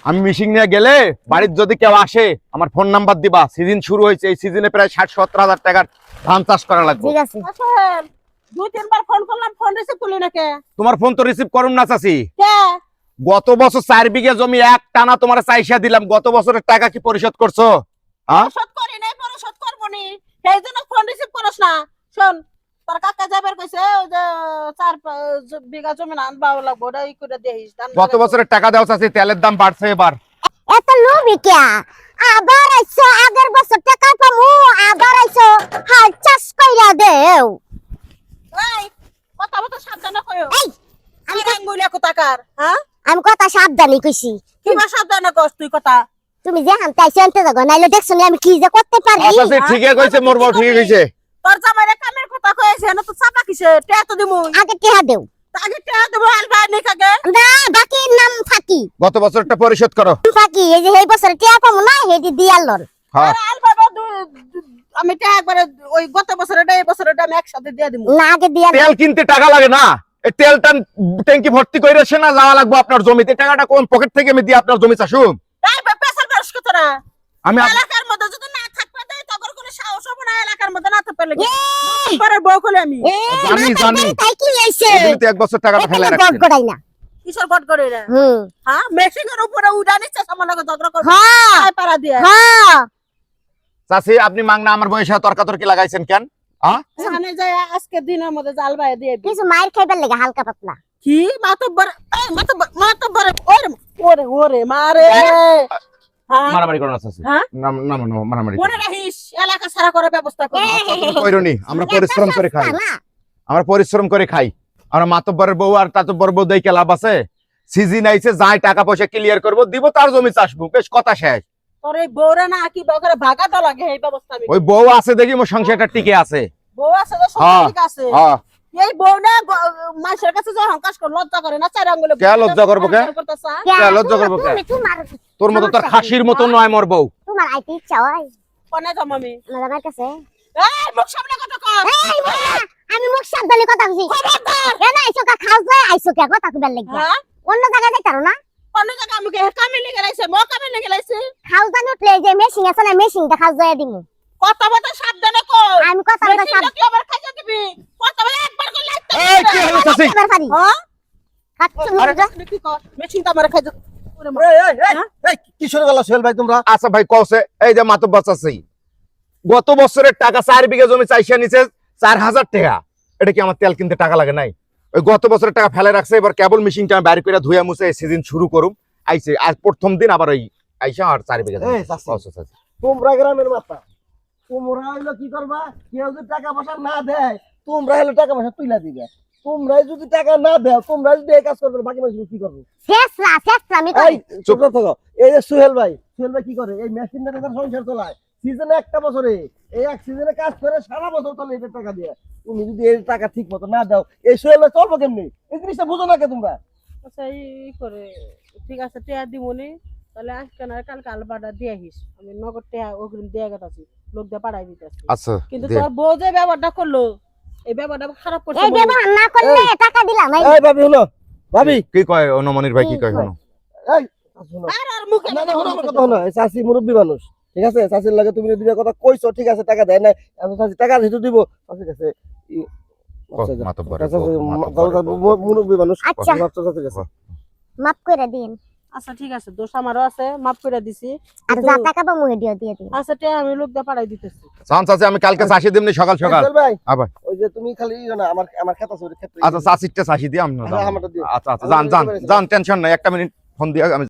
আমি মিশিং নিয়ে গেলে বাড়ির যদি কেউ আসে আমার ফোন নাম্বার দিবা। সিজন শুরু হয়েছে, এই সিজনে প্রায় 60-70 হাজার টাকার ধান চাষ করা লাগবে। ঠিক আছে দুই তিনবার ফোন করলাম, ফোন রিসিভ করলি না কে? তোমার ফোন তো রিসিভ করুন না চাচি। কে? গত বছর 4 বিঘা জমি এক টানা তোমার চাইসা দিলাম, গত বছরের টাকা কি পরিশোধ করছো? হ্যাঁ পরিশোধ করি নাই, পরিশোধ করবো নি, সেই জন্য ফোন রিসিভ করস না। শোন, তোর কাকা যাবার কইছে ওই যে 4 বিঘা জমি না আনবা লাগবো, ওটা ই করে দেখিস। গত বছরের টাকা দাও চাচি, তেলের দাম বাড়ছে এবার। এত লোভী কে? আবার আইছো, আগের বছর টাকা পামু, আবার আইছো হাল চাষ কইরা দেও। এই কথা বলতে সাবধানে কইও। এই আমি আঙ্গুলিয়া কোথাকার? হ্যাঁ, আমি কথা সাবধানে কইছি। কি বা সাবধানে কস তুই কথা? তুমি যে হানতে আইছো আনতে যাগো, নাইলে দেখছো আমি কি যে করতে পারি। চাচি ঠিকই কইছে, মোর বউ ঠিকই কইছে। তোর জামাইরে কামের কথা কইছে না তো চাপা কিসে? তে তো দিমু, আগে টেহা দেও আগে তে দেবো। আলবা নি কাকে না, বাকির নাম ফাঁকি গত বছরটা পরিশোধ করো। ফাঁকি। এই যে এই বছর টেহা পামু না, হেডি দিয়ালর। হ্যাঁ আরে আলবা আমি তে একবারে ওই গত বছরেরটা এই বছরেরটা আমি একসাথে দিয়ে দিমু। না আগে দিয়াল। তেল কিনতে টাকা লাগে না? এই তেলটা ট্যাঙ্কি ভর্তি করে এসে না যাওয়া লাগবে আপনার জমিতে, টাকাটা কোন পকেট থেকে আমি দিয়ে আপনার জমি চাষু? এই পেশাল করছ কত না? আমি এলাকার মধ্যে যদি না থাকবে দেই তখন কোনো সাহস হবে না এলাকার মধ্যে না থাকতে লাগি। পরের বউ কইলে আমি জানি জানি তাই কি হইছে? এগুলিতে 1 বছর টাকাটা ফেলে গড রাখছেন। গড়াই না। কিশোর গট করে রে। হ্যাঁ, মেশিনের উপরে উড়া নিচ্ছে সামান লাগে ঝগড়া করবে। হ্যাঁ আয় পারা দিয়ে। হ্যাঁ চাচি আপনি মাংনা আমার বয়সে তর্কাতর্কি লাগাইছেন কেন? হ্যাঁ এখানে যাই আজকে দিনের মধ্যে জাল বাইয়ে দিয়ে দিই। কিছু মাইর খাইবার লাগে হালকা পাতলা। কি মাতব্বর? এই মাতব্বর ওরে ওরে ওরে মারে। হ্যাঁ, মারামারি করো না চাচি। হ্যাঁ? না না না মারামারি মনে রাখিস এলাকা সারা করার ব্যবস্থা কর। কইরনি, আমরা পরিশ্রম করে খাই। আমরা পরিশ্রম করে খাই। আমরা মাতব্বরের বউ আর তাতব্বর বউ দেই লাভ আছে? সিজন আইছে, যাই টাকা পয়সা ক্লিয়ার করব, দিব তার জমি চাষবো, বেশ কথা শেষ। তোর এই বউরে না কি বকরে ভাগা তো লাগে এই ব্যবস্থা আমি। ওই বউ আছে দেখি মোর সংসারটা টিকে আছে। বউ আছে তো সব হ্যাঁ, ঠিক আছে। হ্যাঁ এই বউ না মানুষের কাছে যে হংকাস করে লজ্জা করে না, চার আঙ্গুলে কে লজ্জা করবো কে? কে লজ্জা করবো কে? তোর মতো তোর খাসির মতো নয় মোর বউ। তোমার আইতে ইচ্ছা হয় কোনে যাম আমি? আমার কাছে। এই মুখ সামনে কথা কর। এই বাবা, আমি মুখ সাবধানে কথা কইছি। খবরদার। এ না আইছো কা খাস যায় আইছো কে কথা কইবার লাগি। হ্যাঁ, অন্য জায়গায় যাইতারো না? অন্য জায়গা আমি কামে লেগে লাইছে, মো কামে লেগে লাইছে। খাস জানি উঠলে যে মেশিন আছে না, মেশিনটা খাস যায় দিমু। কথা বলতে সাবধানে কর। আমি কথা বলতে মেশিনটা কি আবার খাইয়া দিবি? কথা বলে একবার করলে একটা। এই কি হলো চাচি? এবার পারি। হ্যাঁ, খাচ্ছ আরে, না? কি কর? মেশিনটা আমার খাইয়া ওরে মা। কি শুরু গেল সোহেল ভাই তোমরা? আচ্ছা ভাই কওছে, এই যে মাতব্বর চাচি গত বছরের টাকা 4 বিঘা জমি চাইসা নিছে 4000 টাকা। এটা কি আমার তেল কিনতে টাকা লাগে নাই? ওই গত বছরের টাকা ফেলে রাখছে, এবার কেবল মেশিনটা আমি বাইরে করে ধুইয়া মুছে এই সিজন শুরু করুম। আইছে আজ প্রথম দিন আবার ওই আইসা আর 4 বিঘা জমি। এই চাচি। কওছে চাচি। তোমরা গ্রামের মাথা, তোমরা হইলো কি করবা? কেউ যদি টাকা পয়সা না দেয়, তোমরা হলো টাকা পয়সা তুইলা দিবে। তোমরা যদি টাকা না দেও, তোমরা যদি এই কাজ করবে, বাকি মানুষ কি করবে? শেষরা আমি এই চুপ থাকো। এই যে সোহেল ভাই কি করে? এই মেশিনটা তার সংসার চালায়। সিজনে একটা বছরে এই এক সিজনে কাজ করে সারা বছর চলে এটা টাকা দিয়ে। তুমি যদি এই টাকা ঠিক মতো না দাও, এই সোহেল ভাই চলবো কেমনি? এই জিনিসটা বুঝো না কে তোমরা? আচ্ছা এই করে ঠিক আছে, টিয়া দিমুনি। তাহলে আজকে না কালকে আলবাটা দিয়ে আহিস। আমি নগদ টিয়া অগ্রিম দিয়ে গেতাছি, লোক দিয়ে পাঠাই দিতেছি। আচ্ছা কিন্তু দে। তোর বউ যে ব্যবহারটা করলো, এই ব্যবহারটা খারাপ করছে। এই ব্যবহার না করলে টাকা দিলাম এই। এই ভাবি হলো, ভাবি কি কয় অনুমনির ভাই কি কয় শুনো? এই শোনো। আর মুখে না না, হলো আমার কথা হলো। এই চাচি মুরব্বী মানুষ, ঠিক আছে? চাচির লাগে তুমি দুইটা কথা কইছো, ঠিক আছে, টাকা দেয় নাই। এখন চাচি টাকা দিতে দিব, চাচির কাছে মাতব্বর মুরব্বী মানুষ। আচ্ছা। চাচির কাছে মাফ করে দিন। আচ্ছা ঠিক আছে, দোষ আমারও আছে, মাফ করে দিছি। আর যা টাকা পাবো হেডিও দিয়ে দিন। আচ্ছা টিয়া আমি লোক দিয়ে পাঠাই দিতেছি। জান চাচি আমি কালকে চাষি দিমনি সকাল সকাল। সোহেল ভাই, আবার ওই যে তুমি খালি না আমার খেত আছে, ওই ক্ষেত্রে আচ্ছা চাষিটা চাষি দিয়ে আমি হ্যাঁ, আমারটা দিও। আচ্ছা আচ্ছা জান টেনশন নাই, 1 মিনিট ফোন দিয়ে আমি